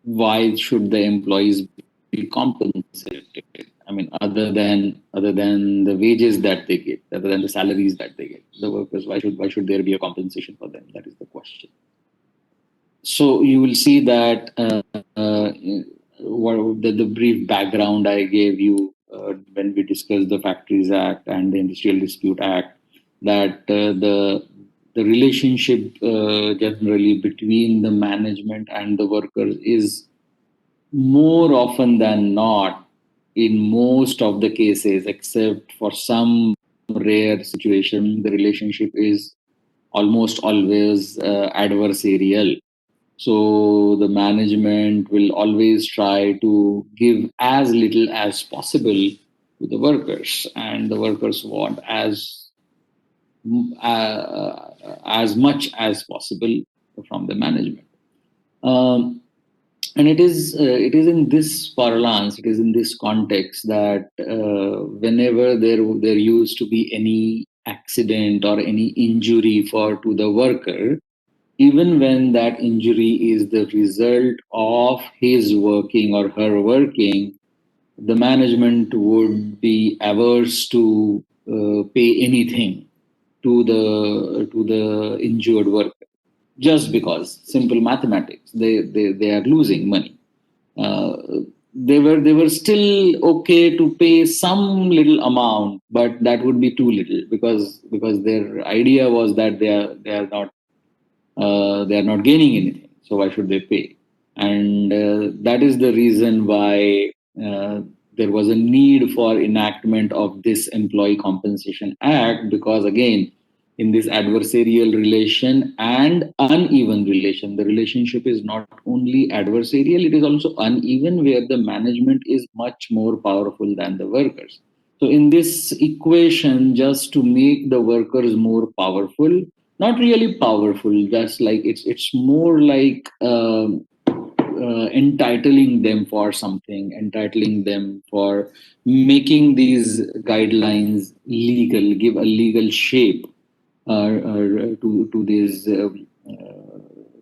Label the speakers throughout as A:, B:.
A: why should the employees be compensated? I mean, other than the wages that they get, other than the salaries that they get, the workers, why should there be a compensation for them? That is the question. So you will see that the brief background I gave you when we discussed the Factories Act and the Industrial Dispute Act, that the relationship generally between the management and the workers is more often than not, in most of the cases, except for some rare situation, the relationship is almost always adversarial. So the management will always try to give as little as possible to the workers, and the workers want as much as possible from the management. Um, and it is in this parlance, it is in this context that whenever there used to be any accident or any injury for to the worker, even when that injury is the result of his working or her working, the management would be averse to pay anything to the injured worker, just because simple mathematics, they are losing money. uh, they were still okay to pay some little amount, but that would be too little, because their idea was that they are not gaining anything, so why should they pay? And that is the reason why there was a need for enactment of this Employee Compensation Act, because again, in this adversarial relation and uneven relation, the relationship is not only adversarial, it is also uneven, where the management is much more powerful than the workers. So in this equation, just to make the workers more powerful, not really powerful, just like it's more like entitling them for something, entitling them for making these guidelines legal, give a legal shape to these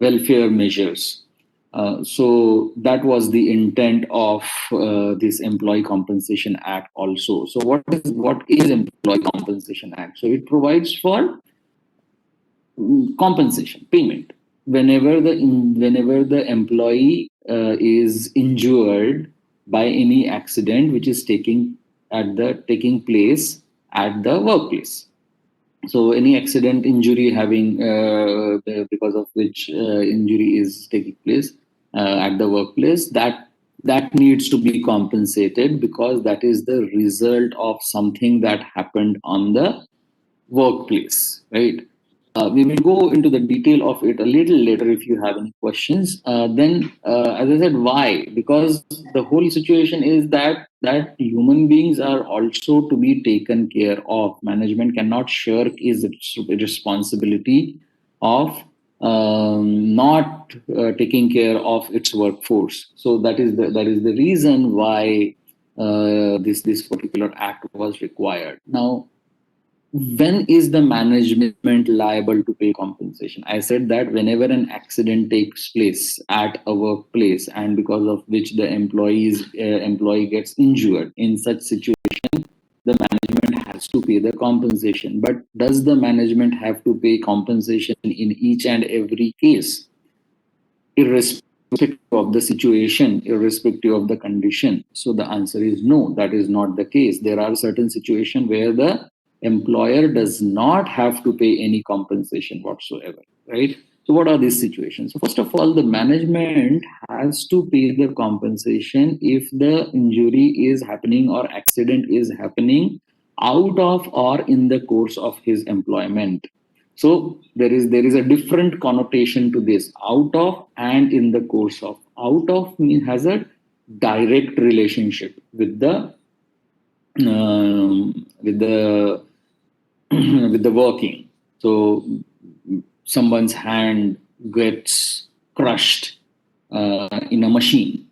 A: welfare measures. So that was the intent of this Employee Compensation Act also. So what is Employee Compensation Act? So it provides for compensation payment whenever the employee is injured by any accident which is taking place at the workplace. So any accident injury having because of which injury is taking place at the workplace, that needs to be compensated, because that is the result of something that happened on the workplace, right? We will go into the detail of it a little later if you have any questions. Then, as I said, why? Because the whole situation is that human beings are also to be taken care of. Management cannot shirk its responsibility of not taking care of its workforce. So that is the reason why this particular act was required. Now, when is the management liable to pay compensation? I said that whenever an accident takes place at a workplace, and because of which the employee gets injured, in such situation, the management has to pay the compensation. But does the management have to pay compensation in each and every case, irrespective of the situation, irrespective of the condition? So the answer is no, that is not the case. There are certain situations where the employer does not have to pay any compensation whatsoever, right? So what are these situations? So first of all, the management has to pay the compensation if the injury is happening or accident is happening out of or in the course of his employment. So there is a different connotation to this: out of and in the course of. Out of has a direct relationship with the with the working. So someone's hand gets crushed in a machine,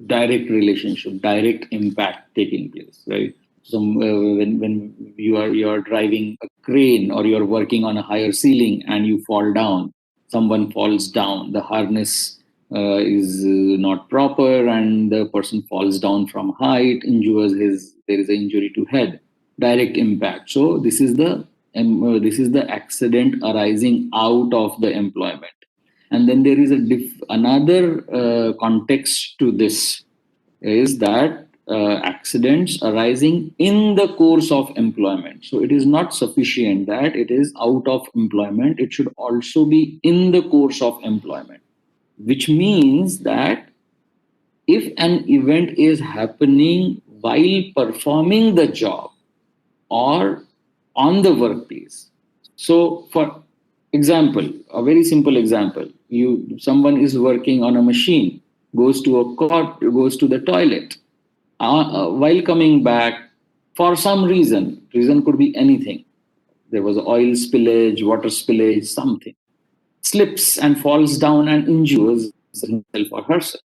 A: direct relationship, direct impact taking place, right? So when you are driving a crane, or you're working on a higher ceiling and you fall down, someone falls down, the harness is not proper, and the person falls down from height, injures his. There is an injury to head, direct impact. So this is the accident arising out of the employment. And then there is another context to this, is that accidents arising in the course of employment. So it is not sufficient that it is out of employment, it should also be in the course of employment, which means that if an event is happening while performing the job or on the workplace. So, for example, a very simple example: someone is working on a machine, goes to the toilet, while coming back, for some reason could be anything. There was oil spillage, water spillage, something. Slips and falls down and injures himself or herself.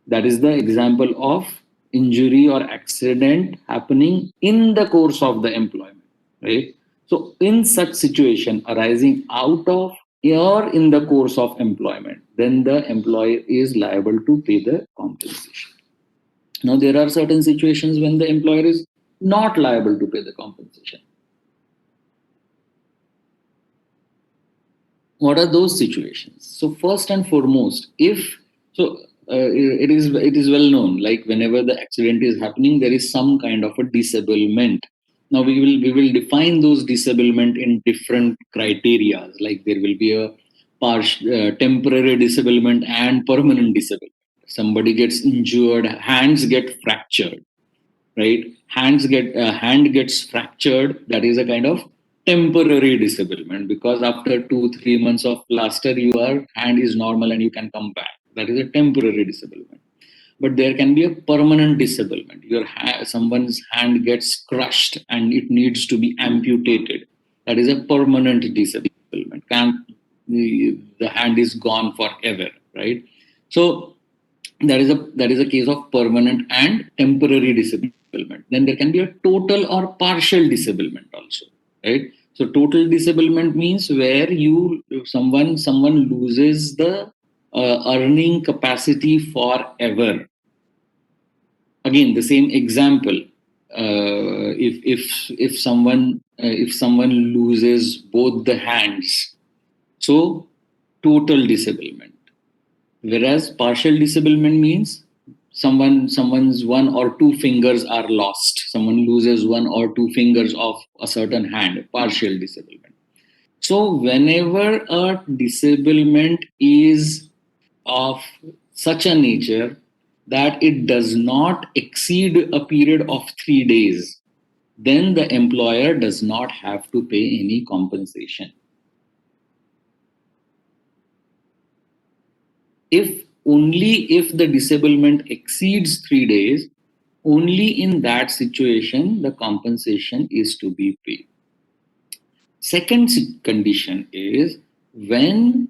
A: That is the example of injury or accident happening in the course of the employment, right? So, in such situation arising out of or in the course of employment, then the employer is liable to pay the compensation. Now, there are certain situations when the employer is not liable to pay the compensation. What are those situations? So first and foremost, if so it is well known, like whenever the accident is happening, there is some kind of a disablement. Now we will define those disablement in different criteria, like there will be a temporary disablement and permanent disablement. Somebody gets injured, hands get fractured, right? Hand gets fractured. That is a kind of temporary disablement, because after 2 3 months of plaster, your hand is normal and you can come back. That is a temporary disablement. But there can be a permanent disablement. Someone's hand gets crushed and it needs to be amputated. That is a permanent disablement. The hand is gone forever, right? So that is a case of permanent and temporary disablement. Then there can be a total or partial disablement also, right? So total disablement means where someone loses the earning capacity forever. Again, the same example. If someone loses both the hands, so total disablement. Whereas partial disablement means someone's one or two fingers are lost. Someone loses one or two fingers of a certain hand, partial disablement. So whenever a disablement is of such a nature that it does not exceed a period of 3 days, then the employer does not have to pay any compensation. If the disablement exceeds 3 days, only in that situation the compensation is to be paid. Second condition is when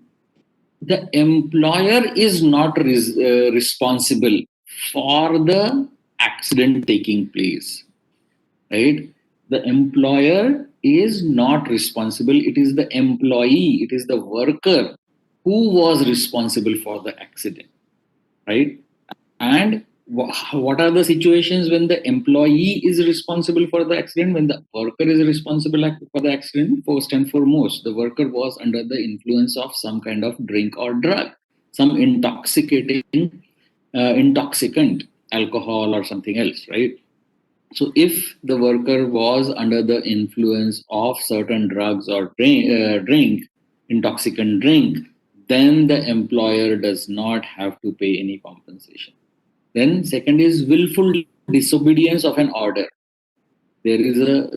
A: the employer is not responsible for the accident taking place, right? The employer is not responsible. It is the employee, it is the worker who was responsible for the accident, right? And what are the situations when the employee is responsible for the accident? When the worker is responsible for the accident, first and foremost, the worker was under the influence of some kind of drink or drug, some intoxicant, alcohol or something else, right? So if the worker was under the influence of certain drugs or intoxicant drink, then the employer does not have to pay any compensation. Then second is willful disobedience of an order. There is a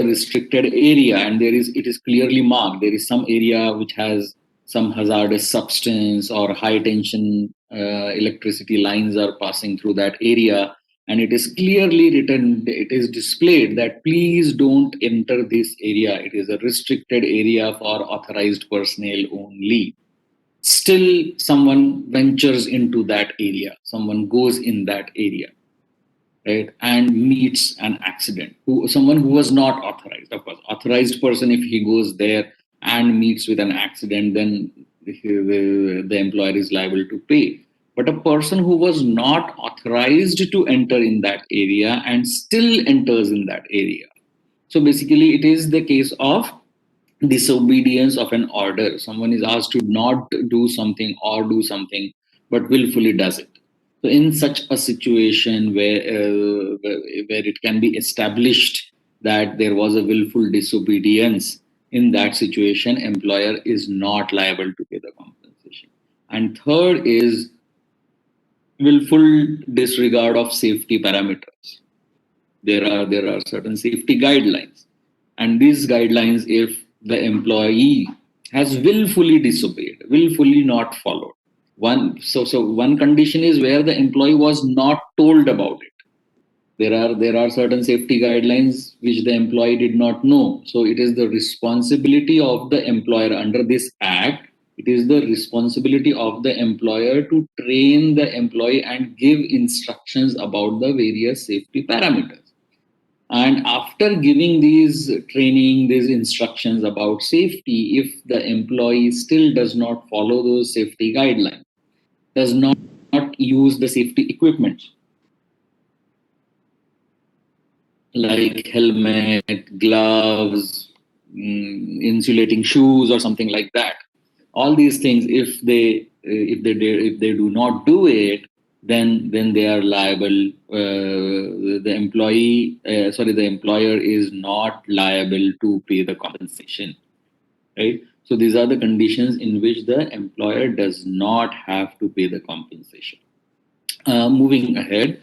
A: restricted area, and it is clearly marked. There is some area which has some hazardous substance or high tension electricity lines are passing through that area, and it is clearly written, it is displayed that please don't enter this area. It is a restricted area for authorized personnel only. Still someone ventures into that area, someone goes in that area, right, and meets an accident, someone who was not authorized. Of course, authorized person, if he goes there and meets with an accident, then the employer is liable to pay. But a person who was not authorized to enter in that area and still enters in that area. So basically, it is the case of disobedience of an order. Someone is asked to not do something or do something, but willfully does it. So, in such a situation where it can be established that there was a willful disobedience, in that situation, employer is not liable to pay the compensation. And third is willful disregard of safety parameters. There are certain safety guidelines, and these guidelines, if the employee has willfully disobeyed, willfully not followed, one condition is where the employee was not told about it. There are certain safety guidelines which the employee did not know. So it is the responsibility of the employer under this act. It is the responsibility of the employer to train the employee and give instructions about the various safety parameters. And after giving these training, these instructions about safety, if the employee still does not follow those safety guidelines, does not use the safety equipment like helmet, gloves, insulating shoes, or something like that. All these things, if they do not do it, then they are liable. The employer is not liable to pay the compensation, right? So these are the conditions in which the employer does not have to pay the compensation. Moving ahead,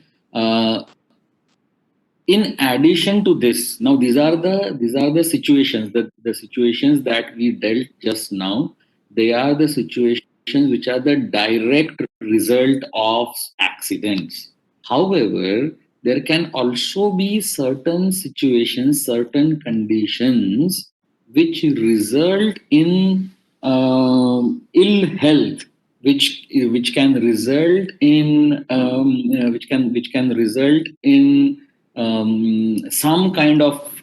A: in addition to this, now these are the situations, the situations that we dealt just now. They are the situations which are the direct result of accidents. However, there can also be certain situations, certain conditions which result in ill health, which can result in which can result in some kind of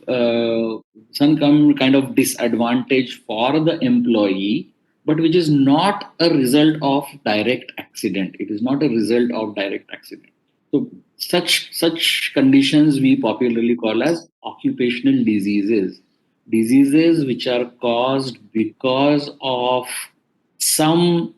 A: disadvantage for the employee, but which is not a result of direct accident. It is not a result of direct accident. So such conditions we popularly call as occupational diseases which are caused because of some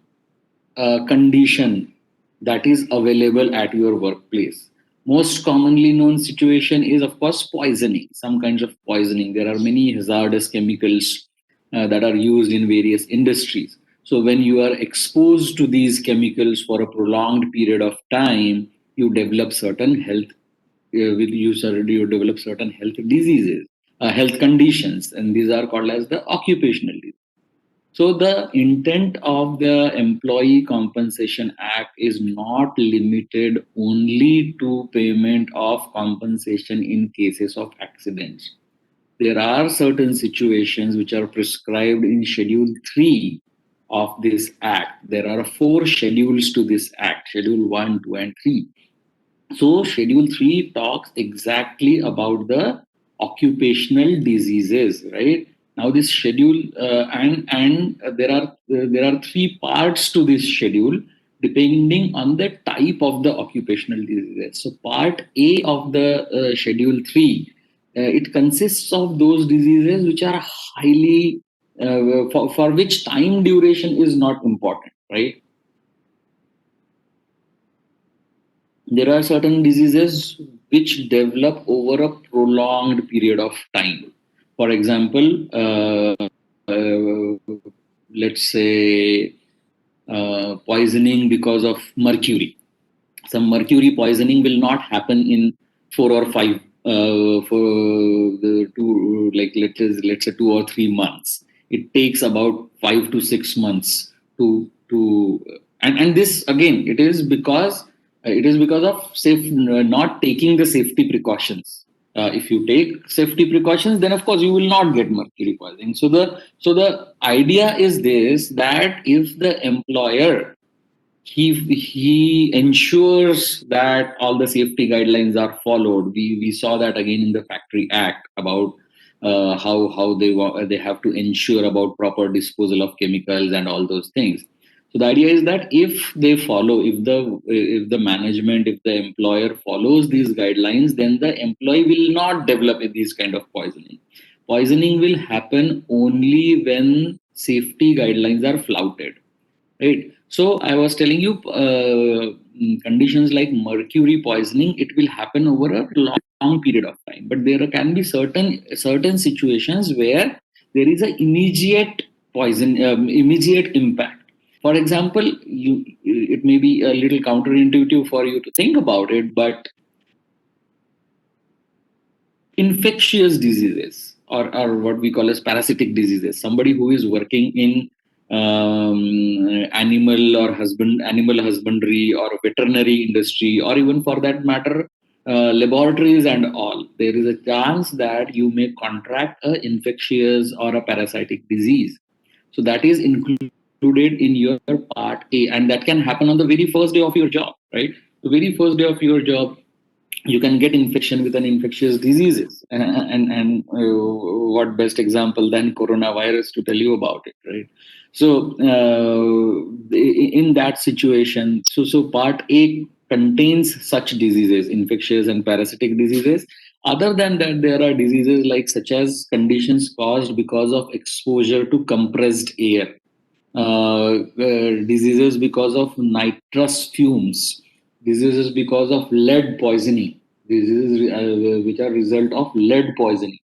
A: condition that is available at your workplace. Most commonly known situation is, of course, poisoning, some kinds of poisoning. There are many hazardous chemicals that are used in various industries. So when you are exposed to these chemicals for a prolonged period of time, you develop certain health you develop certain health diseases, health conditions, and these are called as the occupational disease. So the intent of the Employee Compensation Act is not limited only to payment of compensation in cases of accidents. There are certain situations which are prescribed in Schedule 3 of this Act. There are 4 schedules to this Act: Schedule 1, 2, and 3. So Schedule 3 talks exactly about the occupational diseases, right? Now this schedule there are 3 parts to this schedule depending on the type of the occupational diseases. So part A of the Schedule 3, it consists of those diseases which are highly for which time duration is not important, right? There are certain diseases which develop over a prolonged period of time. For example, let's say poisoning because of mercury. Some mercury poisoning will not happen in 4 or 5 for the two, like let's say 2 or 3 months. It takes about 5 to 6 months to and this again, it is because of not taking the safety precautions. If you take safety precautions, then of course you will not get mercury poisoning. So the idea is this, that if the employer he ensures that all the safety guidelines are followed. We saw that again in the Factory Act about how they have to ensure about proper disposal of chemicals and all those things. So the idea is that if they follow, if the management, if the employer follows these guidelines, then the employee will not develop these kind of poisoning. Poisoning will happen only when safety guidelines are flouted, right? So I was telling you, conditions like mercury poisoning, it will happen over a long period of time, but there can be certain situations where there is an immediate immediate impact. For example, it may be a little counterintuitive for you to think about it, but infectious diseases, or what we call as parasitic diseases, somebody who is working in animal husbandry or veterinary industry, or even for that matter laboratories and all, there is a chance that you may contract a infectious or a parasitic disease. So that is included in your part A, and that can happen on the very first day of your job, right? The very first day of your job, you can get infection with an infectious diseases, what best example than coronavirus to tell you about it, right? So in that situation, so part A contains such diseases, infectious and parasitic diseases. Other than that, there are diseases like such as conditions caused because of exposure to compressed air, diseases because of nitrous fumes, diseases because of lead poisoning, diseases which are result of lead poisoning.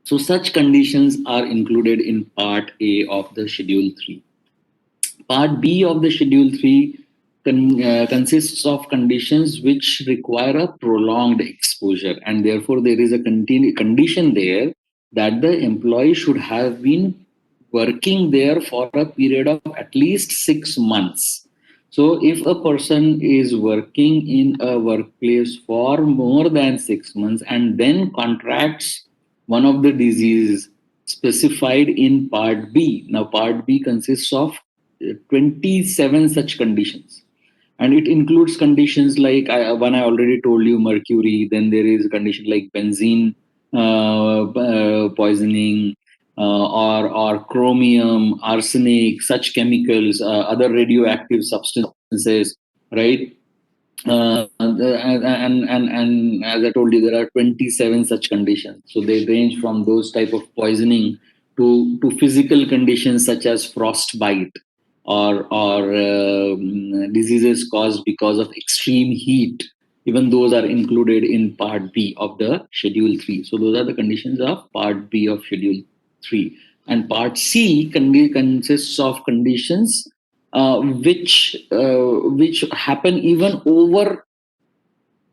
A: So such conditions are included in Part A of the Schedule 3. Part B of the Schedule 3 consists of conditions which require a prolonged exposure, and therefore there is a condition there that the employee should have been working there for a period of at least 6 months. So, if a person is working in a workplace for more than 6 months and then contracts one of the diseases specified in Part B, now Part B consists of 27 such conditions, and it includes conditions like one I already told you, mercury. Then there is a condition like benzene poisoning, or chromium, arsenic, such chemicals, other radioactive substances, right? And as I told you, there are 27 such conditions. So they range from those type of poisoning to physical conditions such as frostbite, or diseases caused because of extreme heat. Even those are included in Part B of the Schedule 3. So those are the conditions of Part B of Schedule 3. And Part C consists of conditions which happen even over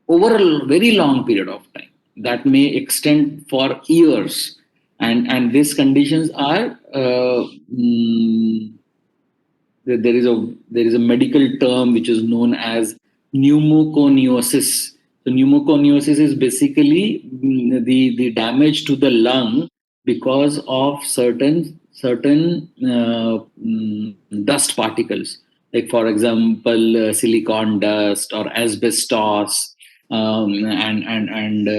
A: a very long period of time, that may extend for years, and these conditions are there is a medical term which is known as pneumoconiosis. So pneumoconiosis is basically the damage to the lung because of certain dust particles, like for example silicon dust or asbestos, and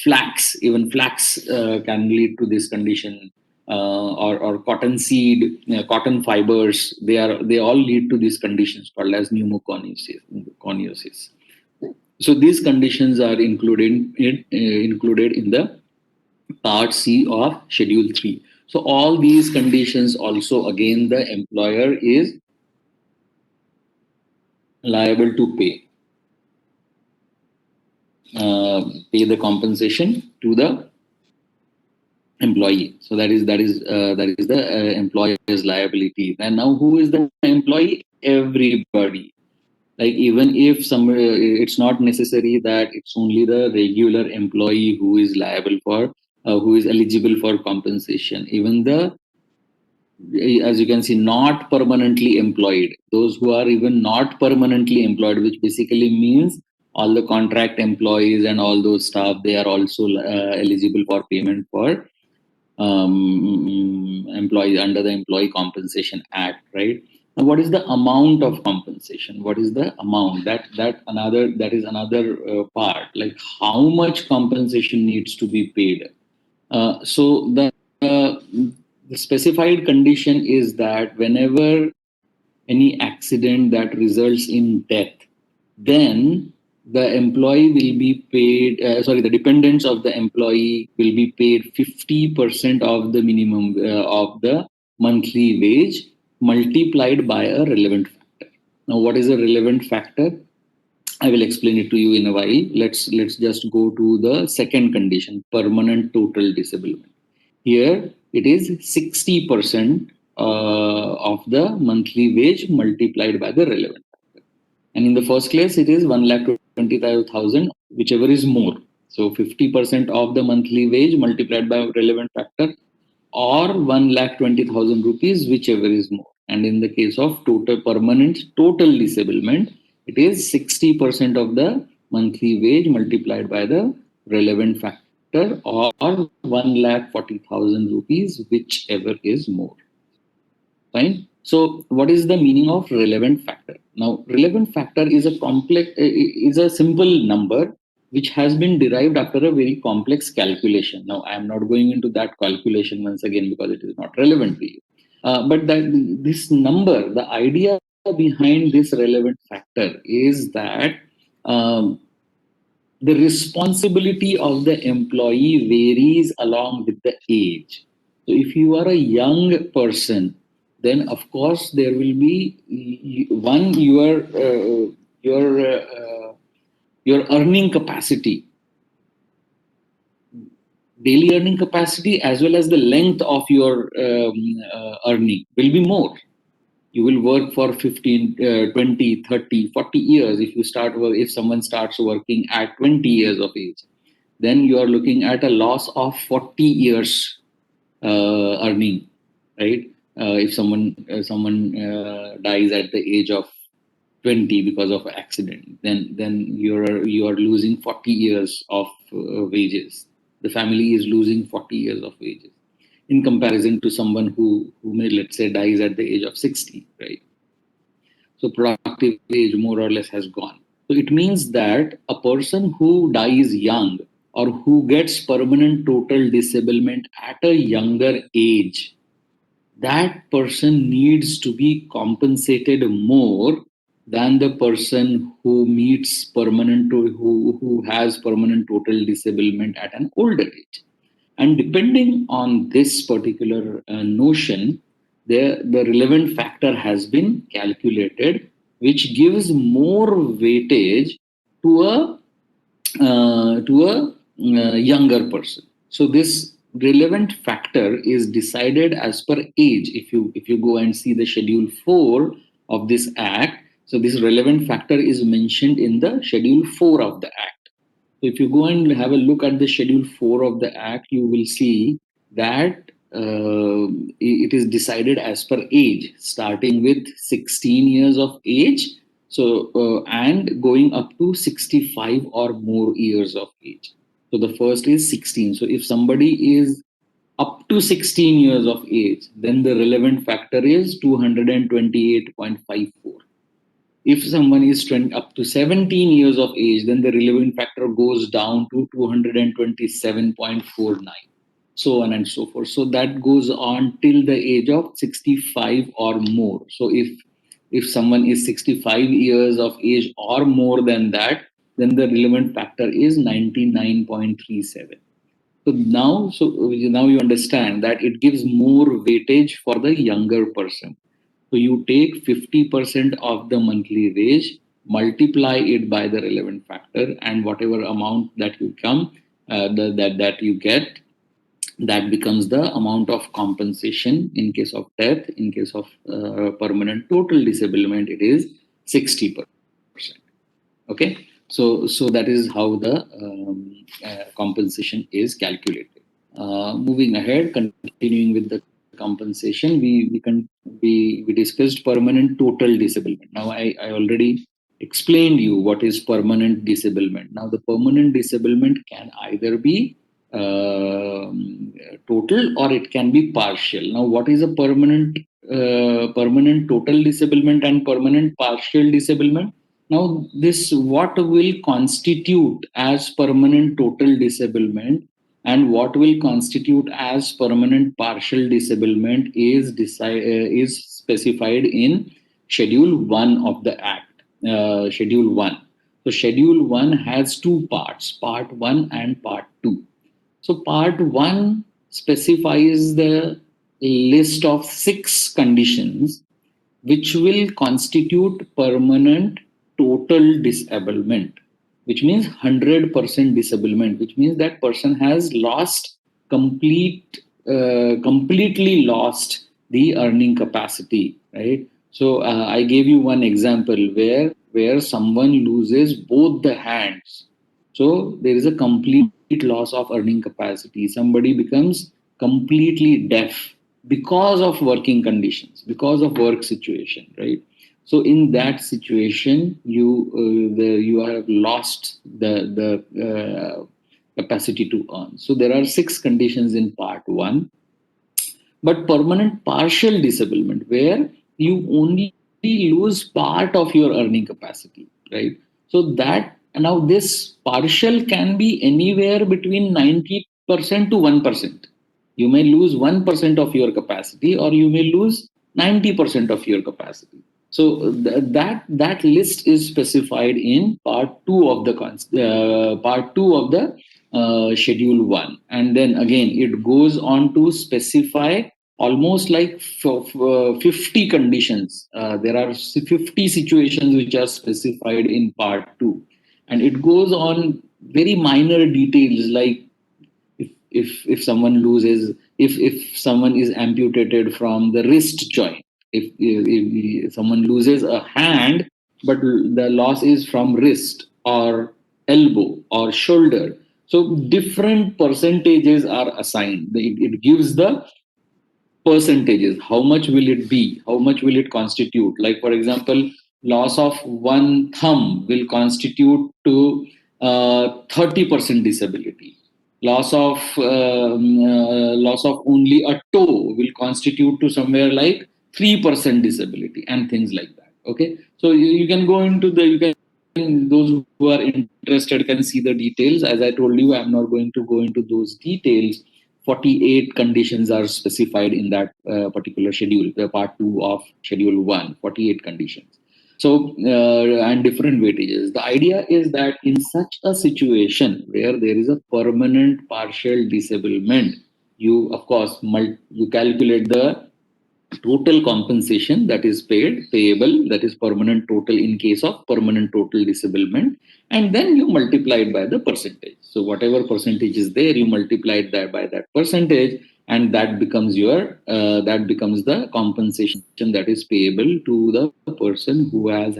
A: flax. Even flax can lead to this condition, or cotton seed, cotton fibers. They all lead to these conditions called as pneumoconiosis. So these conditions are included in the Part C of Schedule 3. So all these conditions also, again, the employer is liable to pay the compensation to the employee. So that is the employer's liability. And now, who is the employee? Everybody. Like, even if it's not necessary that it's only the regular employee who is liable for, who is eligible for compensation. Even the, as you can see, not permanently employed, those who are even not permanently employed, which basically means all the contract employees and all those staff, they are also eligible for payment for employees under the Employee Compensation Act, right? Now, what is the amount of compensation? What is the amount? That is another part. Like how much compensation needs to be paid. So the specified condition is that whenever any accident that results in death, then the employee will be paid. The dependents of the employee will be paid 50% of the minimum of the monthly wage multiplied by a relevant factor. Now, what is a relevant factor? I will explain it to you in a while. Let's just go to the second condition, permanent total disablement. Here it is 60% of the monthly wage multiplied by the relevant. And in the first case, it is 1,25,000, whichever is more. So 50% of the monthly wage multiplied by relevant factor, or 1,20,000 rupees, whichever is more. And in the case of total permanent total disablement, it is 60% of the monthly wage multiplied by the relevant factor, or 1,40,000 rupees, whichever is more. Fine. So, what is the meaning of relevant factor? Now, relevant factor is a is a simple number which has been derived after a very complex calculation. Now, I am not going into that calculation once again because it is not relevant to you. But this number, the idea behind this relevant factor is that um, the responsibility of the employee varies along with the age. So if you are a young person, then of course there will be one your your earning capacity, daily earning capacity, as well as the length of your earning will be more. You will work for 15, 20, 30, 40 years. If someone starts working at 20 years of age, then you are looking at a loss of 40 years earning, right? If someone dies at the age of 20 because of accident, then you are losing 40 years of wages. The family is losing 40 years of wages in comparison to someone who may, let's say, dies at the age of 60, right? So productive age more or less has gone. So it means that a person who dies young or who gets permanent total disablement at a younger age, that person needs to be compensated more than the person who meets who has permanent total disablement at an older age. And depending on this particular notion, the relevant factor has been calculated, which gives more weightage to a younger person. So this relevant factor is decided as per age. If you go and see the Schedule 4 of this Act, so this relevant factor is mentioned in the Schedule 4 of the Act. So if you go and have a look at the Schedule 4 of the Act, you will see that it is decided as per age, starting with 16 years of age, and going up to 65 or more years of age. So the first is 16. So if somebody is up to 16 years of age, then the relevant factor is 228.54. If someone is up to 17 years of age, then the relevant factor goes down to 227.49, so on and so forth. So that goes on till the age of 65 or more. So if someone is 65 years of age or more than that, then the relevant factor is 99.37. So now you understand that it gives more weightage for the younger person. So you take 50% of the monthly wage, multiply it by the relevant factor, and whatever amount that you that you get, that becomes the amount of compensation in case of death. In case of permanent total disablement, it is 60%. Okay, so that is how the compensation is calculated. Moving ahead, continuing with the compensation, we discussed permanent total disablement. Now I already explained you what is permanent disablement. Now the permanent disablement can either be total or it can be partial. Now what is a permanent permanent total disablement and permanent partial disablement. Now, this what will constitute as permanent total disablement and what will constitute as permanent partial disablement is specified in Schedule 1 of the Act. Schedule 1. So, Schedule 1 has two parts, Part 1 and Part 2. So, Part 1 specifies the list of 6 conditions which will constitute permanent total disablement, which means 100% disablement, which means that person has lost completely lost the earning capacity, right? So I gave you one example where someone loses both the hands. So there is a complete loss of earning capacity. Somebody becomes completely deaf because of working conditions, because of work situation, right? So in that situation, you have lost the capacity to earn. So there are 6 conditions in Part 1. But permanent partial disablement, where you only lose part of your earning capacity, right? So that now this partial can be anywhere between 90% to 1%. You may lose 1% of your capacity, or you may lose 90% of your capacity. So that list is specified in part two of the Schedule 1, and then again it goes on to specify almost like 50 conditions. There are 50 situations which are specified in Part 2, and it goes on very minor details, like if someone loses, if someone is amputated from the wrist joint, if someone loses a hand but the loss is from wrist or elbow or shoulder, so different percentages are assigned. It gives the percentages. How much will it be? How much will it constitute? Like, for example, loss of one thumb will constitute to 30% disability. Loss of only a toe will constitute to somewhere like 3% disability, and things like that. Okay, so you can go into the you can those who are interested can see the details. As I told you, I'm not going to go into those details. 48 conditions are specified in that particular schedule, the Part 2 of Schedule 1, 48 conditions. So, and different weightages. The idea is that in such a situation where there is a permanent partial disablement, you, of course, you calculate the total compensation that is payable, that is permanent total in case of permanent total disablement, and then you multiply it by the percentage. So whatever percentage is there, you multiply it by that percentage, and that becomes the compensation that is payable to the person who is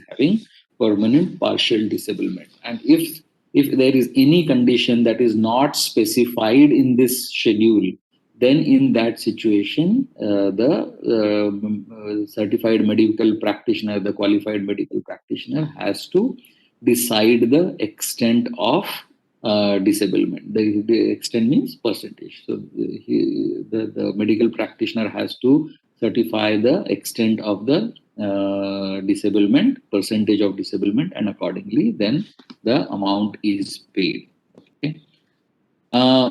A: having permanent partial disablement. And if there is any condition that is not specified in this schedule, then in that situation, the certified medical practitioner, the qualified medical practitioner, has to decide the extent of disablement. The extent means percentage. So the medical practitioner has to certify the extent of the disablement, percentage of disablement, and accordingly then the amount is paid. Okay. uh,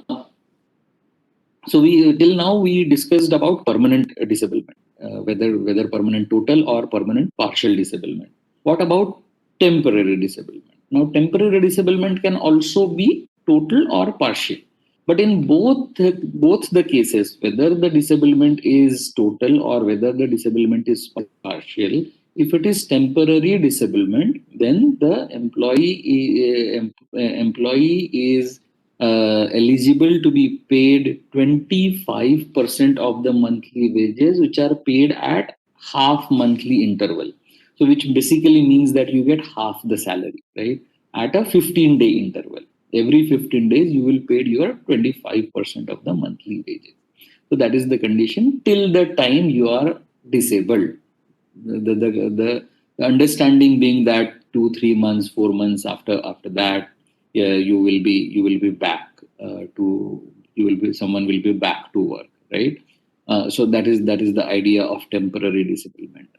A: so we till now we discussed about permanent disablement, whether permanent total or permanent partial disablement. What about temporary disablement? Now temporary disablement can also be total or partial, but in both the cases, whether the disablement is total or whether the disablement is partial, if it is temporary disablement, then the employee is eligible to be paid 25% of the monthly wages, which are paid at half monthly interval. So, which basically means that you get half the salary, right? At a 15-day interval. Every 15 days, you will pay your 25% of the monthly wages. So, that is the condition till the time you are disabled. The understanding being that 2 3 months 4 months after that, yeah, you will be back to you will be someone will be back to work, right? So that is the idea of temporary disablement.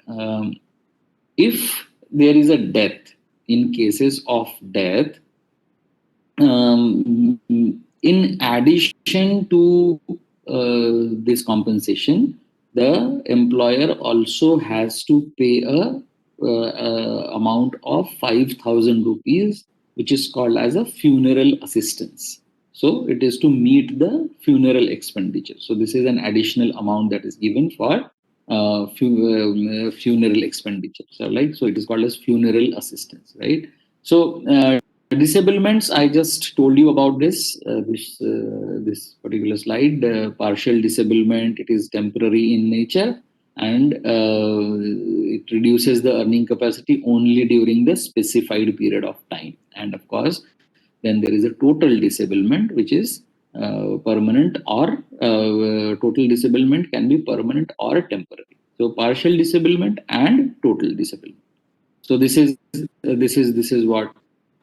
A: If there is a death, in cases of death, in addition to this compensation, the employer also has to pay a amount of 5,000 rupees, which is called as a funeral assistance. So it is to meet the funeral expenditure. So this is an additional amount that is given for funeral expenditure. So it is called as funeral assistance, right? So disablements, I just told you about this particular slide. Partial disablement, it is temporary in nature, and it reduces the earning capacity only during the specified period of time. And of course, then there is a total disablement, which is permanent, or total disablement can be permanent or temporary. So partial disablement and total disablement. So this is what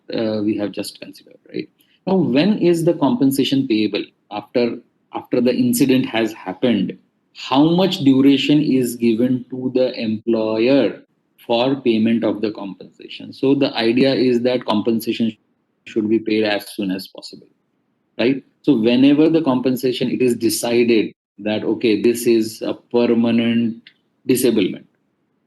A: we have just considered, right? Now, when is the compensation payable? After the incident has happened, how much duration is given to the employer for payment of the compensation? So the idea is that compensation should be paid as soon as possible, right? So whenever the compensation, it is decided that okay, this is a permanent disablement,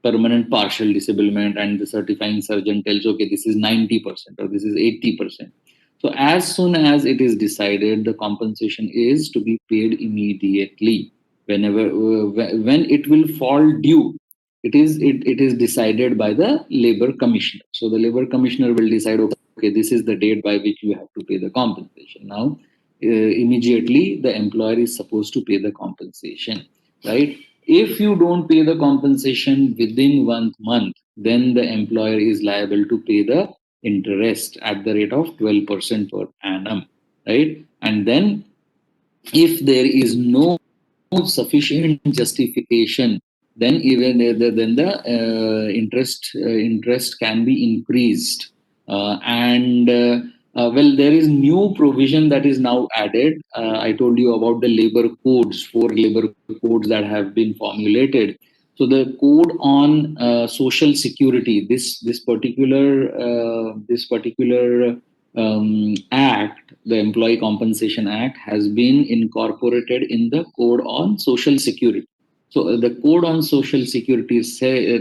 A: permanent partial disablement, and the certifying surgeon tells okay, this is 90% or this is 80%. So as soon as it is decided, the compensation is to be paid immediately. Whenever when it will fall due, it is decided by the labor commissioner. So the labor commissioner will decide okay, this is the date by which you have to pay the compensation. Now immediately the employer is supposed to pay the compensation, right? If you don't pay the compensation within 1 month, then the employer is liable to pay the interest at the rate of 12% per annum, right? And then if there is no sufficient justification, then the interest can be increased. And there is new provision that is now added. I told you about the labor codes, 4 labor codes that have been formulated. So the code on social security, this particular act, the Employee Compensation Act, has been incorporated in the Code on Social Security. So the Code on Social Security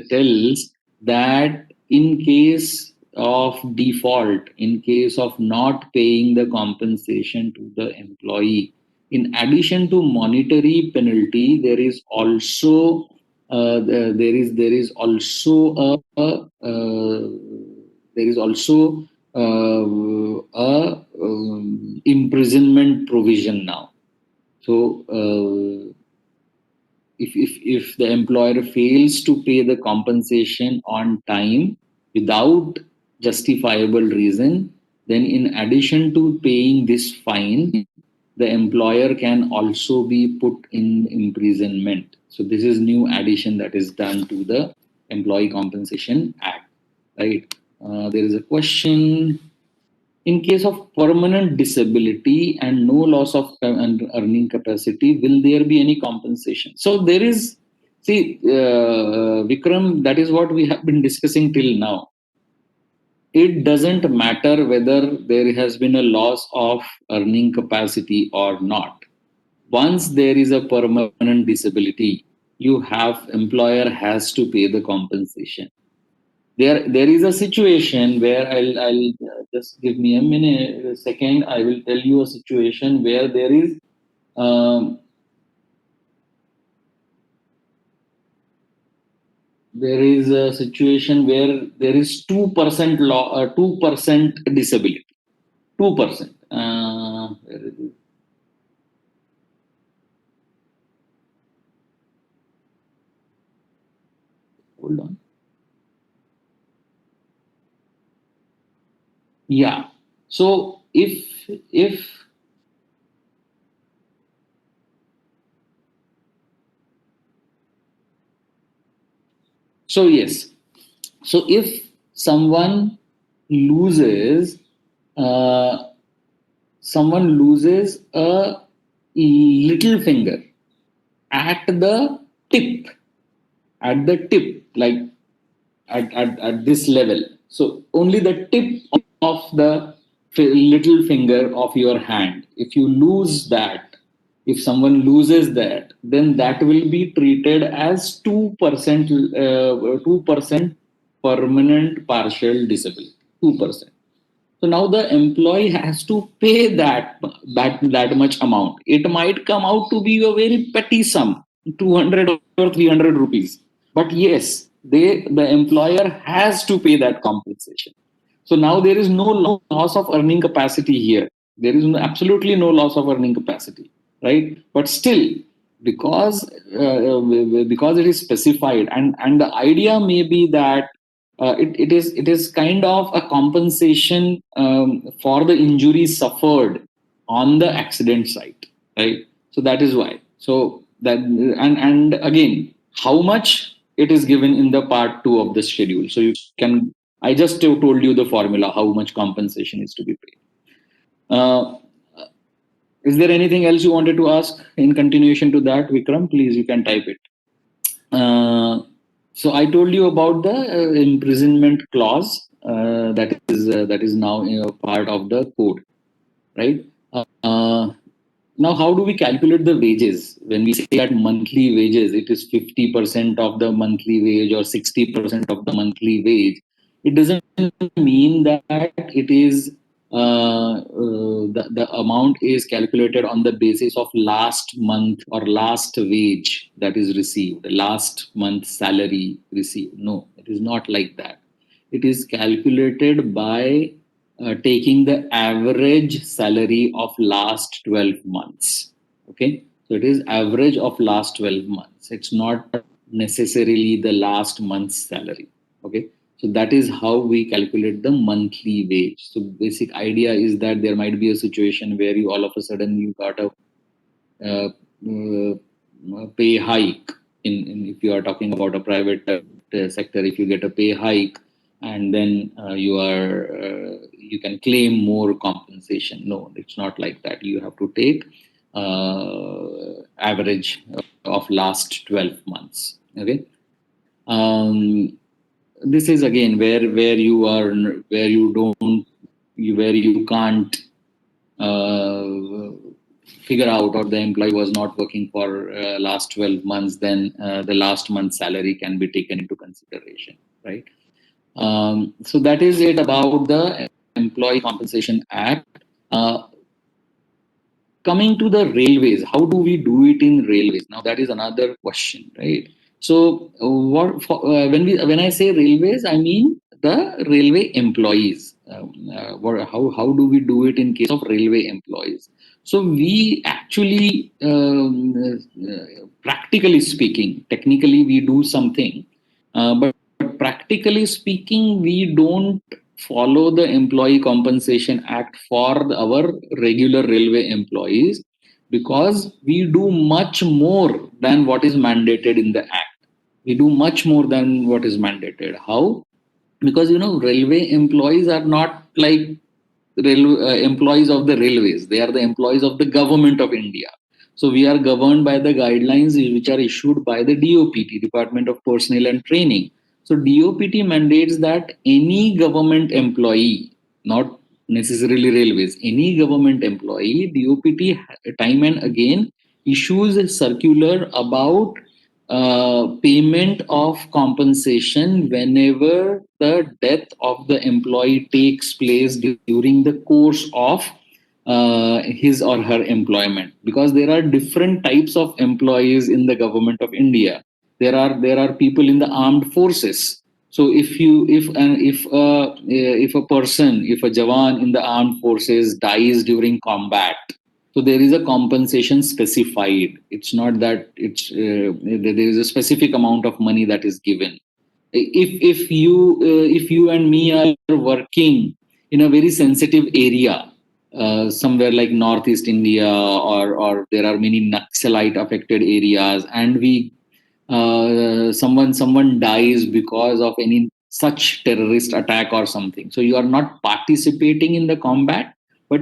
A: tells that in case of default, in case of not paying the compensation to the employee, in addition to monetary penalty, there is also there is also a imprisonment provision now. So if the employer fails to pay the compensation on time without justifiable reason, then in addition to paying this fine, the employer can also be put in imprisonment. So this is new addition that is done to the Employee Compensation Act, right? There is a question: in case of permanent disability and no loss of earning capacity, will there be any compensation? So there is, see, Vikram, that is what we have been discussing till now. It doesn't matter whether there has been a loss of earning capacity or not. Once there is a permanent disability, employer has to pay the compensation. There is a situation where I'll just give me a second. I will tell you a situation where um, there is a situation where there is 2% 2% disability, 2%. Where is it? Hold on. Yeah. So if so yes. So if someone loses uh, someone loses a little finger, at the tip, like at this level. So only the tip of the little finger of your hand. If you lose that, if someone loses that, then that will be treated as 2%, 2% permanent partial disability. 2%. So now the employee has to pay that much amount. It might come out to be a very petty sum, 200 or 300 rupees. But yes, the employer has to pay that compensation. So now there is no loss of earning capacity here. There is absolutely no loss of earning capacity, right? But still, because because it is specified, and the idea may be that it is kind of a compensation for the injuries suffered on the accident site, right? So that is why. So that, and again, how much it is given in the part 2 of the schedule. So you can, I just told you the formula how much compensation is to be paid. Uh, is there anything else you wanted to ask in continuation to that, Vikram? Please, you can type it. So I told you about the imprisonment clause that is now part of the code, right? Now, how do we calculate the wages? When we say that monthly wages, it is 50% of the monthly wage or 60% of the monthly wage. It doesn't mean that it is the amount is calculated on the basis of last month or last wage that is received, last month's salary received. No, it is not like that. It is calculated by taking the average salary of last 12 months. Okay, so it is average of last 12 months. It's not necessarily the last month's salary. Okay, so that is how we calculate the monthly wage. So basic idea is that there might be a situation where you all of a sudden you got a pay hike in if you are talking about a private sector. If you get a pay hike, and then you can claim more compensation. No, it's not like that. You have to take average of last 12 months. Okay. This is again where you are, where you don't, where you can't uh, figure out, or the employee was not working for last 12 months, then the last month's salary can be taken into consideration, right? So that is it about the Employee Compensation Act. Coming to the railways, how do we do it in railways? Now that is another question, right? So when I say railways, I mean the railway employees. How do we do it in case of railway employees? So we actually, practically speaking, technically we do something, but practically speaking, we don't follow the Employee Compensation Act for our regular railway employees, because we do much more than what is mandated in the act. We do much more than what is mandated. How? Because railway employees are not like employees of the railways. They are the employees of the government of India. So we are governed by the guidelines which are issued by the DOPT, Department of Personnel and Training. So DOPT mandates that any government employee, not necessarily railways, any government employee, DOPT time and again issues a circular about payment of compensation whenever the death of the employee takes place during the course of his or her employment, because there are different types of employees in the government of India. There are people in the armed forces. So if a person, if a jawan in the armed forces dies during combat, so there is a compensation specified. It's not that there is a specific amount of money that is given. If you and me are working in a very sensitive area, somewhere like Northeast India, or there are many Naxalite affected areas, and we someone dies because of any such terrorist attack or something. So you are not participating in the combat, but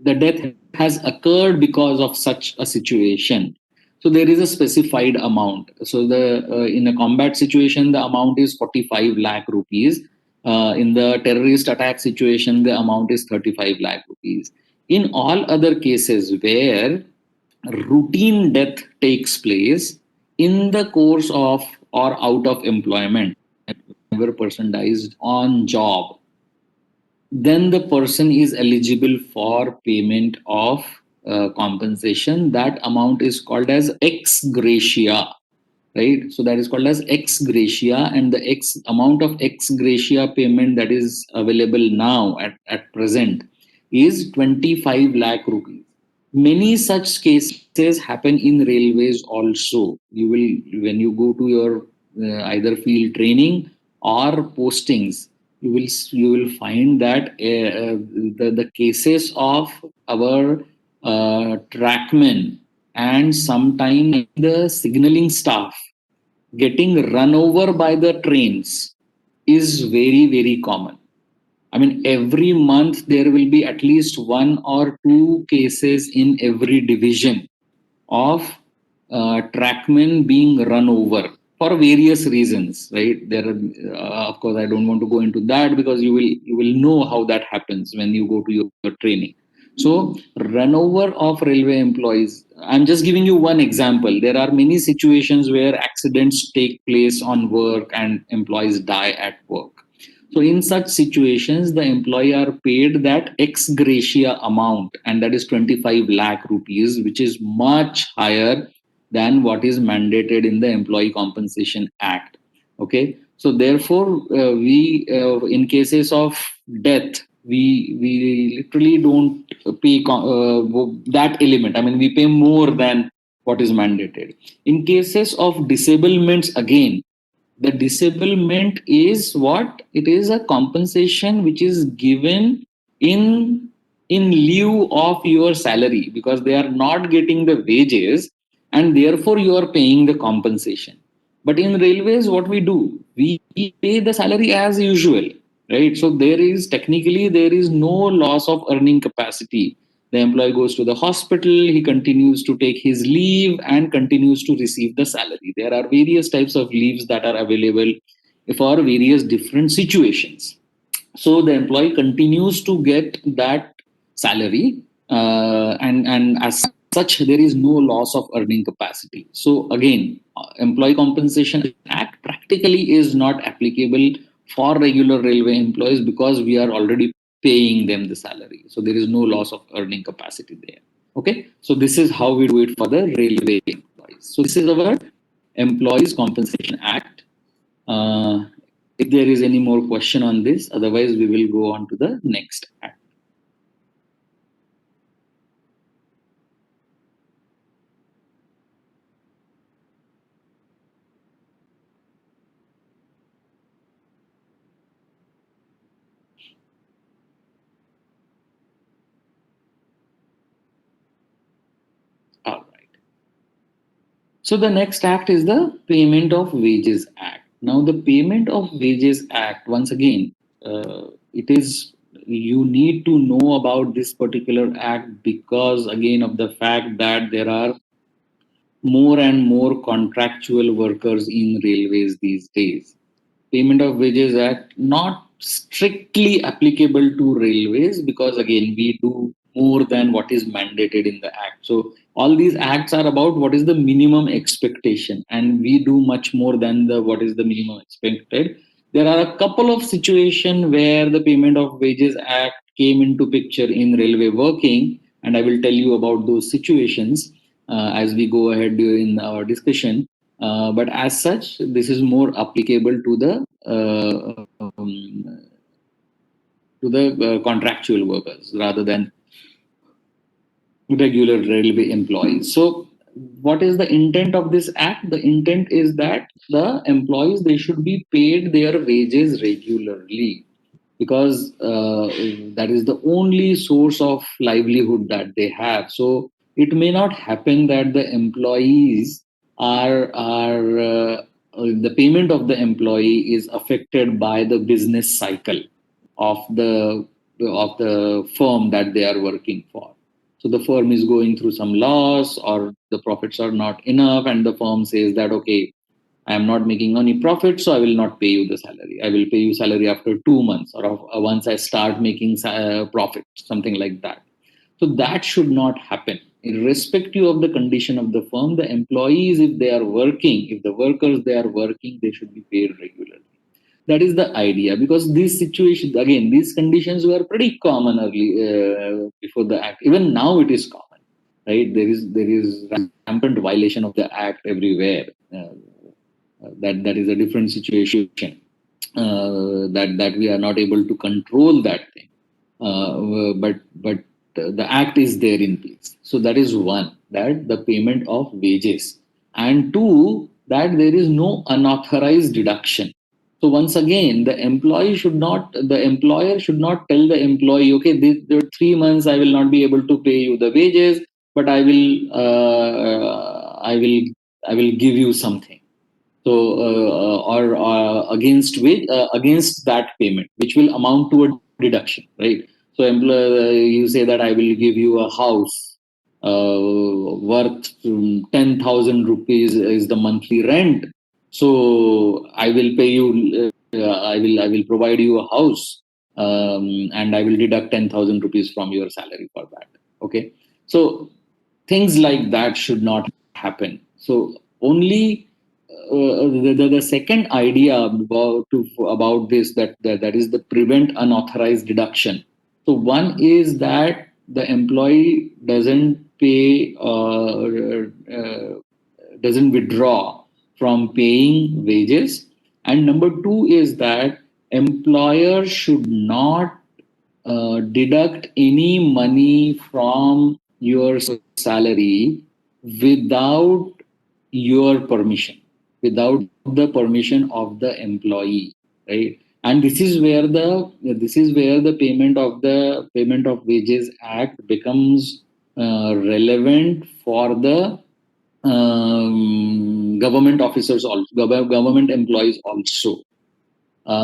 A: the death has occurred because of such a situation. So there is a specified amount. So the in a combat situation, the amount is 45 lakh rupees. In the terrorist attack situation, the amount is 35 lakh rupees. In all other cases where routine death takes place in the course of or out of employment, whenever a person dies on job, then the person is eligible for payment of compensation. That amount is called as ex gratia, right? So that is called as ex gratia, and the ex amount of ex gratia payment that is available now at present is 25 lakh rupees. Many such cases happen in railways also. You will, when you go to your either field training or postings, you will find that the cases of our trackmen and sometimes the signaling staff getting run over by the trains is very, very common. I mean, every month there will be at least one or two cases in every division of trackmen being run over for various reasons, right? There are, of course, I don't want to go into that because you will know how that happens when you go to your training. So, run over of railway employees. I'm just giving you one example. There are many situations where accidents take place on work and employees die at work. So in such situations, the employee are paid that ex gratia amount, and that is 25 lakh rupees, which is much higher than what is mandated in the Employee Compensation Act. Okay, so therefore, we in cases of death, we literally don't pay that element. I mean, we pay more than what is mandated. In cases of disablements, again, the disablement is what it is, a compensation which is given in lieu of your salary, because they are not getting the wages and therefore you are paying the compensation. But in railways, what we do, we pay the salary as usual, right? So there is no loss of earning capacity. The employee goes to the hospital, he continues to take his leave and continues to receive the salary. There are various types of leaves that are available for various different situations. So the employee continues to get that salary, and as such, there is no loss of earning capacity. So again, Employee Compensation Act practically is not applicable for regular railway employees because we are already paying them the salary. So there is no loss of earning capacity there. Okay, so this is how we do it for the railway employees. So this is our Employees Compensation Act. If there is any more question on this, otherwise we will go on to the next act. All right. So the next act is the Payment of Wages Act. Now the Payment of Wages Act, once again, it is, you need to know about this particular act because again of the fact that there are more and more contractual workers in railways these days. Payment of Wages Act not strictly applicable to railways because again we do more than what is mandated in the act. So all these acts are about what is the minimum expectation, and we do much more than the what is the minimum expected. There are a couple of situations where the Payment of Wages Act came into picture in railway working, and I will tell you about those situations as we go ahead during our discussion. But as such, this is more applicable to the contractual workers rather than regular railway employees. So, what is the intent of this act? The intent is that the employees, they should be paid their wages regularly because that is the only source of livelihood that they have. So it may not happen that the employees the payment of the employee is affected by the business cycle of the firm that they are working for. So the firm is going through some loss, or the profits are not enough, and the firm says that, okay, I am not making any profit, so I will not pay you the salary. I will pay you salary after 2 months, or once I start making profit, something like that. So that should not happen. Irrespective of the condition of the firm, the employees, if they are working, if the workers they are working, they should be paid regularly. That is the idea, because these situations, again, these conditions were pretty common early, before the act. Even now it is common, right? There is rampant violation of the act everywhere. That is a different situation. That we are not able to control that thing, but the act is there in place. So that is one, that the payment of wages, and two, that there is no unauthorized deduction. So once again, the employer should not tell the employee, okay, there 3 months I will not be able to pay you the wages, but I will give you something. So or against that payment, which will amount to a deduction, right? So employer, you say that I will give you a house worth 10,000 rupees is the monthly rent. So I will pay you. I will provide you a house, and I will deduct 10,000 rupees from your salary for that. Okay, so things like that should not happen. So only the second idea about this, that is the prevent unauthorized deduction. So one is that the employee doesn't withdraw from paying wages, and number two is that employer should not deduct any money from your salary without your permission, without the permission of the employee, right? And this is where the payment of wages act becomes relevant for the government officers, also government employees also.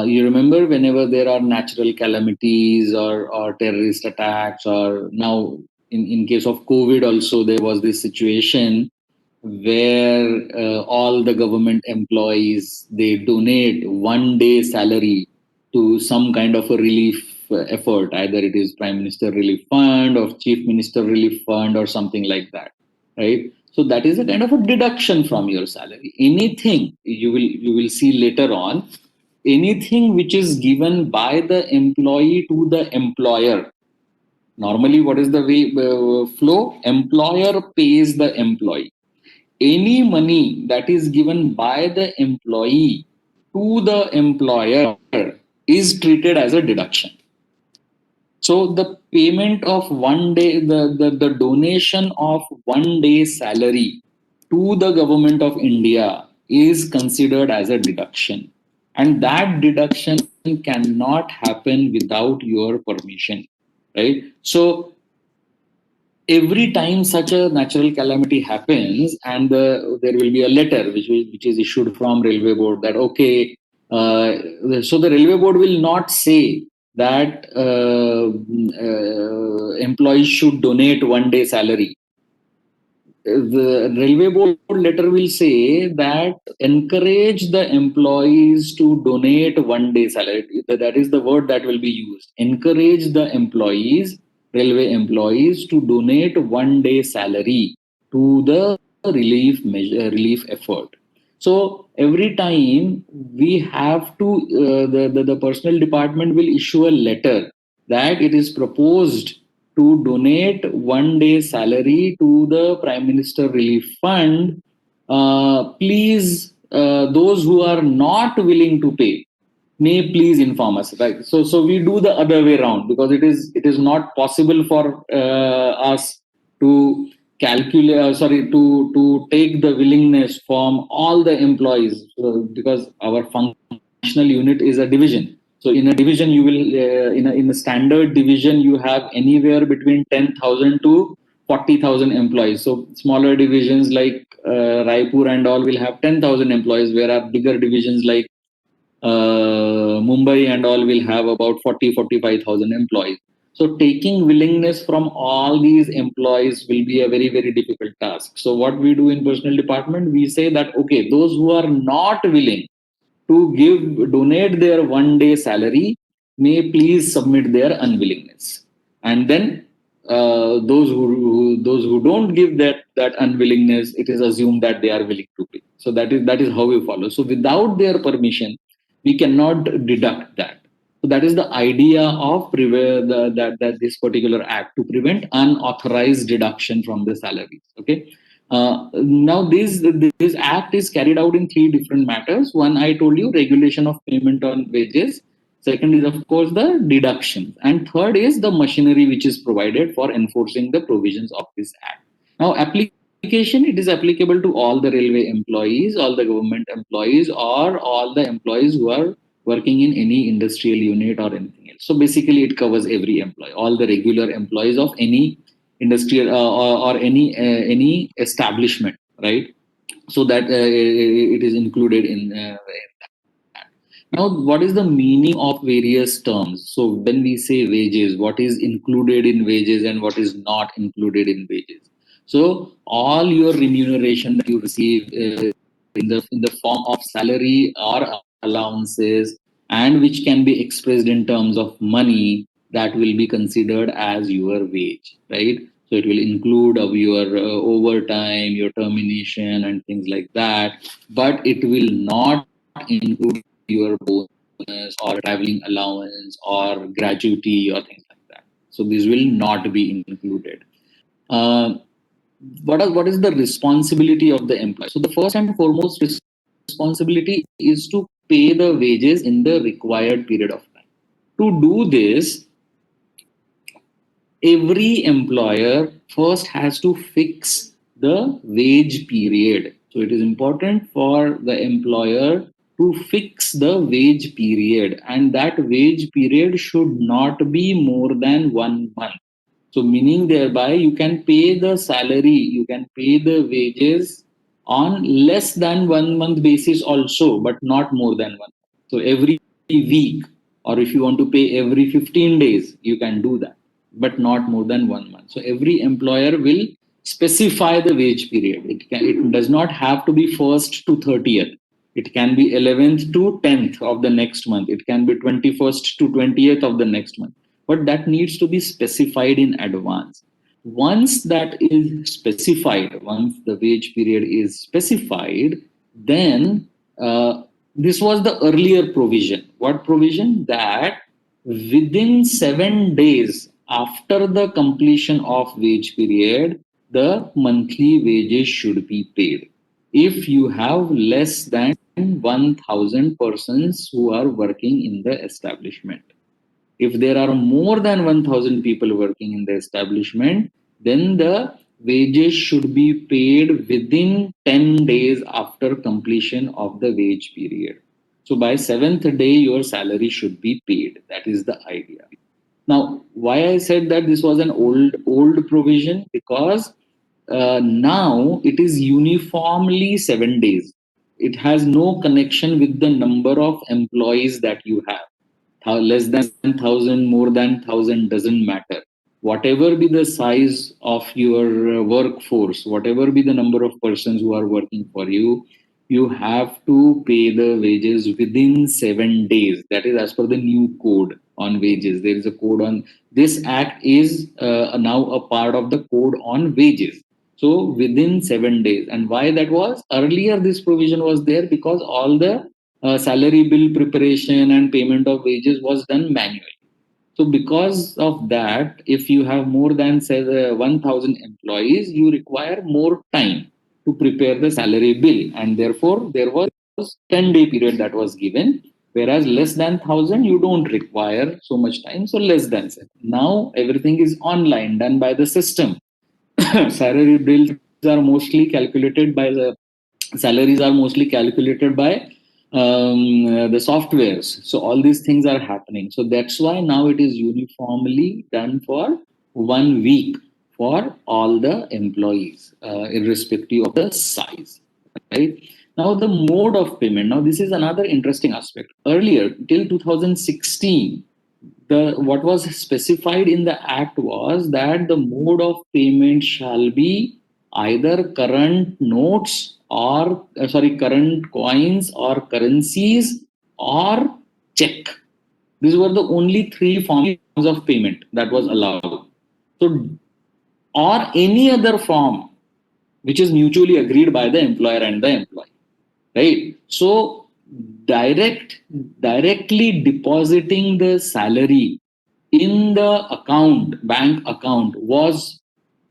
A: You remember, whenever there are natural calamities, or terrorist attacks, or now in case of COVID also, there was this situation where all the government employees, they donate 1 day salary to some kind of a relief effort. Either it is Prime Minister Relief Fund or Chief Minister Relief Fund or something like that, right? So that is a kind of a deduction from your salary. Anything you will see later on, anything which is given by the employee to the employer. Normally, what is the way flow? Employer pays the employee. Any money that is given by the employee to the employer is treated as a deduction. So the payment of 1 day, the donation of 1 day salary to the government of India is considered as a deduction. And that deduction cannot happen without your permission, right? So every time such a natural calamity happens, and there will be a letter which is issued from railway board, that okay, so the railway board will not say that employees should donate 1 day salary. The railway board letter will say that encourage the employees to donate 1 day salary. That is the word that will be used. Encourage the employees, railway employees, to donate 1 day salary to the relief effort. So every time we have to, the personal department will issue a letter that it is proposed to donate 1 day salary to the Prime Minister Relief Fund. Please, those who are not willing to pay, may please inform us. Right. So we do the other way around, because it is not possible for us to calculate. To take the willingness from all the employees, because our functional unit is a division. So in a division, you will in a standard division, you have anywhere between 10,000 to 40,000 employees. So smaller divisions like Raipur and all will have 10,000 employees, whereas bigger divisions like Mumbai and all will have about 40 45,000 employees. So taking willingness from all these employees will be a very, very difficult task. So what we do in personal department, we say that, okay, those who are not willing to donate their 1 day salary may please submit their unwillingness, and then those who don't give that unwillingness, it is assumed that they are willing to pay. So that is how we follow. So without their permission we cannot deduct that. So that is the idea of that this particular act, to prevent unauthorized deduction from the salaries. Okay. Now this act is carried out in three different matters. One, I told you, regulation of payment on wages. Second is, of course, the deduction, and third is the machinery which is provided for enforcing the provisions of this act. Now, application, it is applicable to all the railway employees, all the government employees, or all the employees who are working in any industrial unit or anything else. So basically, it covers every employee, all the regular employees of any industrial or any establishment, right? So that it is included in that. Now, what is the meaning of various terms? So when we say wages, what is included in wages and what is not included in wages? So all your remuneration that you receive in the form of salary or allowances, and which can be expressed in terms of money, that will be considered as your wage, right? So it will include of your overtime, your termination, and things like that. But it will not include your bonus or traveling allowance or gratuity or things like that. So these will not be included. Uh, what is the responsibility of the employee? So the first and foremost responsibility is to pay the wages in the required period of time. To do this, every employer first has to fix the wage period. So it is important for the employer to fix the wage period, and that wage period should not be more than 1 month. So meaning thereby you can pay the salary, you can pay the wages on less than 1 month basis also, but not more than 1 month. So every week, or if you want to pay every 15 days, you can do that, but not more than 1 month. So every employer will specify the wage period. It does not have to be 1st to 30th. It can be 11th to 10th of the next month. It can be 21st to 20th of the next month, but that needs to be specified in advance. Once that is specified, once the wage period is specified, then this was the earlier provision. What provision? That within 7 days after the completion of wage period, the monthly wages should be paid. If you have less than 1,000 persons who are working in the establishment, if there are more than 1,000 people working in the establishment, then the wages should be paid within 10 days after completion of the wage period. So by seventh day, your salary should be paid. That is the idea. Now, why I said that this was an old provision? Because now it is uniformly 7 days. It has no connection with the number of employees that you have. Less than 1,000, more than 1,000, doesn't matter. Whatever be the size of your workforce, whatever be the number of persons who are working for you, you have to pay the wages within 7 days. That is as per the new code on wages. There is a code on this act is now a part of the code on wages. So within 7 days. And why that was? Earlier, this provision was there because all the salary bill preparation and payment of wages was done manually. So because of that, if you have more than say 1,000 employees, you require more time to prepare the salary bill, and therefore there was 10-day period that was given. Whereas less than 1,000, you don't require so much time. So less than 7. Now everything is online, done by the system. Salary bills are mostly calculated by the salaries are mostly calculated by the softwares. So all these things are happening. So that's why now it is uniformly done for 1 week for all the employees, irrespective of the size. Right. Now the mode of payment. Now this is another interesting aspect. Earlier, till 2016, the what was specified in the act was that the mode of payment shall be either current notes or current coins or currencies or check. These were the only three forms of payment that was allowed. So, or any other form which is mutually agreed by the employer and the employee, right? So, direct directly depositing the salary in the bank account, was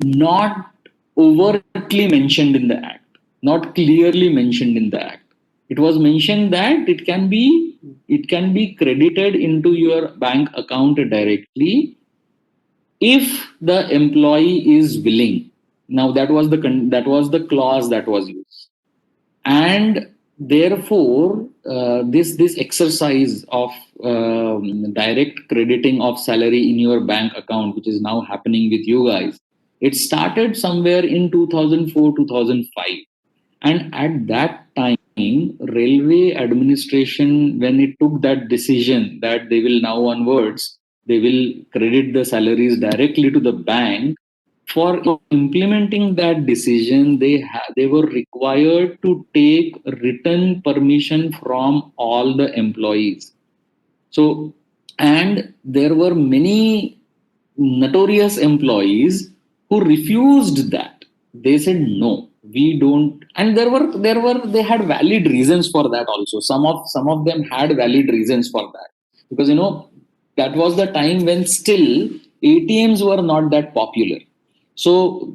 A: not overtly mentioned in the act, not clearly mentioned in the act. It was mentioned that it can be credited into your bank account directly if the employee is willing. Now that was the clause that was used, and therefore this exercise of direct crediting of salary in your bank account, which is now happening with you guys, it started somewhere in 2004 2005. And at that time, railway administration, when it took that decision that they will now onwards, they will credit the salaries directly to the bank, for implementing that decision, they were required to take written permission from all the employees. So, and there were many notorious employees who refused that. They said no, we don't. And they had valid reasons for that also. Some of them had valid reasons for that, because that was the time when still ATMs were not that popular. So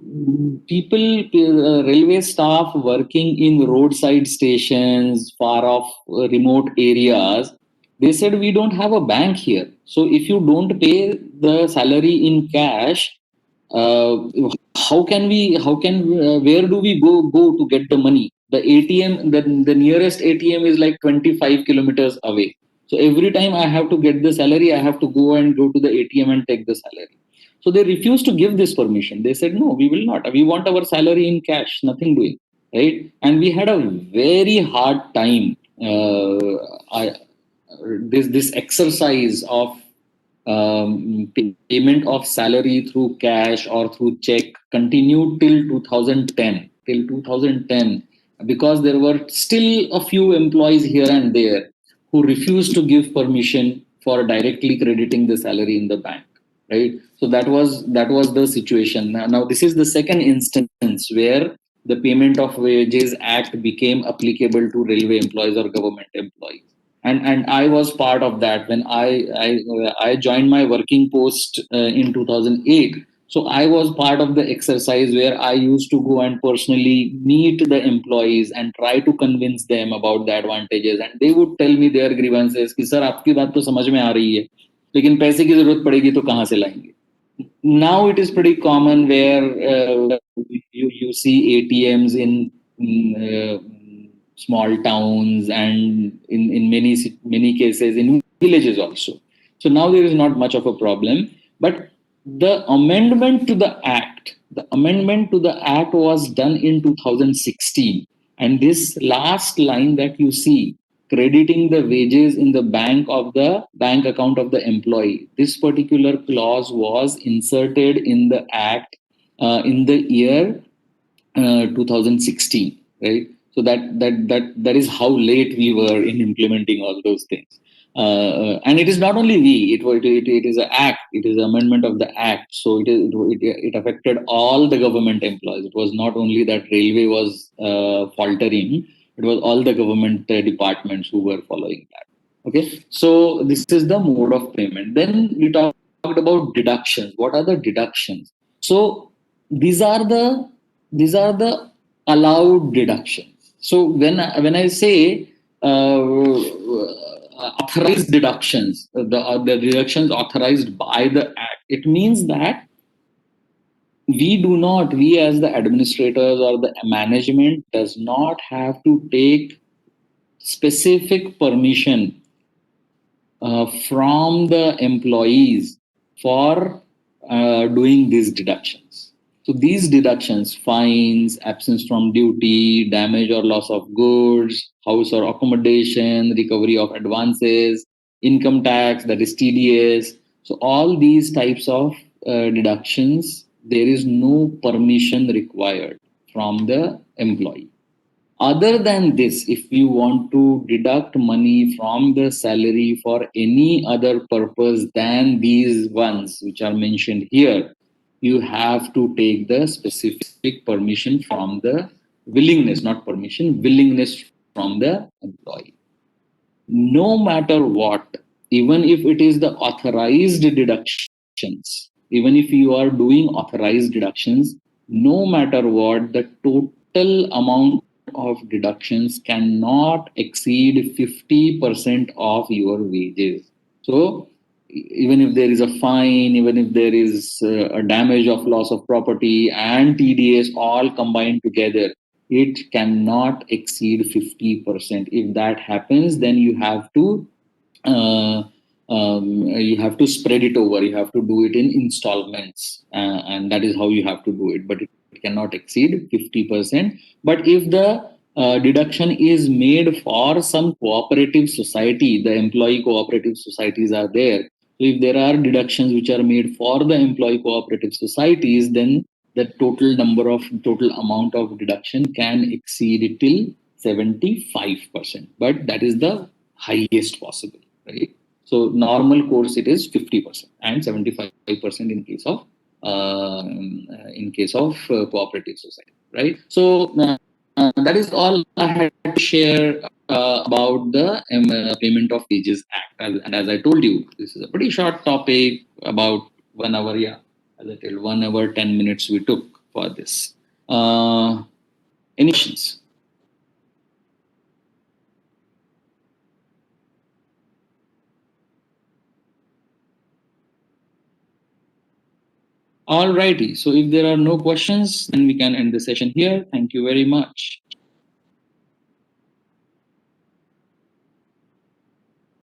A: railway staff working in roadside stations, far off remote areas, they said we don't have a bank here. So if you don't pay the salary in cash, uh, where do we go to get the money? The ATM, the nearest ATM is like 25 kilometers away. So every time I have to get the salary, I have to go to the ATM and take the salary. So they refused to give this permission. They said, no, we will not. We want our salary in cash, nothing doing. Right. And we had a very hard time. This exercise of payment of salary through cash or through check continued till 2010, because there were still a few employees here and there who refused to give permission for directly crediting the salary in the bank, right? So that was the situation. Now this is the second instance where the Payment of Wages Act became applicable to railway employees or government employees. And I was part of that when I joined my working post in 2008. So I was part of the exercise where I used to go and personally meet the employees and try to convince them about the advantages, and they would tell me their grievances कि sir आपकी बात तो समझ में आ रही है, लेकिन पैसे की जरूरत पड़ेगी तो कहाँ से लाएंगे. Now it is pretty common where you see ATMs in small towns, and in many cases in villages also. So now there is not much of a problem. But the amendment to the act was done in 2016, and this last line that you see, crediting the wages in the bank account of the employee, this particular clause was inserted in the act in the year 2016, right? So that is how late we were in implementing all those things. And it is not only we, it is an act, it is an amendment of the act. So it affected all the government employees. It was not only that railway was faltering, it was all the government departments who were following that. Okay, so this is the mode of payment. Then we talked about deductions. What are the deductions? So these are the allowed deductions. So when I say authorized deductions, the deductions authorized by the act, it means that we as the administrators or the management does not have to take specific permission from the employees for doing these deductions. So these deductions, fines, absence from duty, damage or loss of goods, house or accommodation, recovery of advances, income tax, that is TDS, So all these types of deductions, there is no permission required from the employee. Other than this, if you want to deduct money from the salary for any other purpose than these ones which are mentioned here, you have to take the specific permission from the willingness, not permission, willingness from the employee. No matter what, even if it is the authorized deductions, even if you are doing authorized deductions, no matter what, the total amount of deductions cannot exceed 50% of your wages. So even if there is a fine, even if there is a damage of loss of property and TDS all combined together, it cannot exceed 50%. If that happens, then uh, you have to spread it over. You have to do it in installments, and that is how you have to do it. But it cannot exceed 50%. But if the deduction is made for some cooperative society, the employee cooperative societies are there. So if there are deductions which are made for the employee cooperative societies, then the total amount of deduction can exceed till 75%. But that is the highest possible, right? So normal course it is 50% and 75% in case of cooperative society, right? So that is all I had to share about the Payment of Wages Act. And as I told you, this is a pretty short topic, about 1 hour. Yeah, as I told, 1 hour 10 minutes we took for this. Any questions? All righty. So if there are no questions, then we can end the session here. Thank you very much.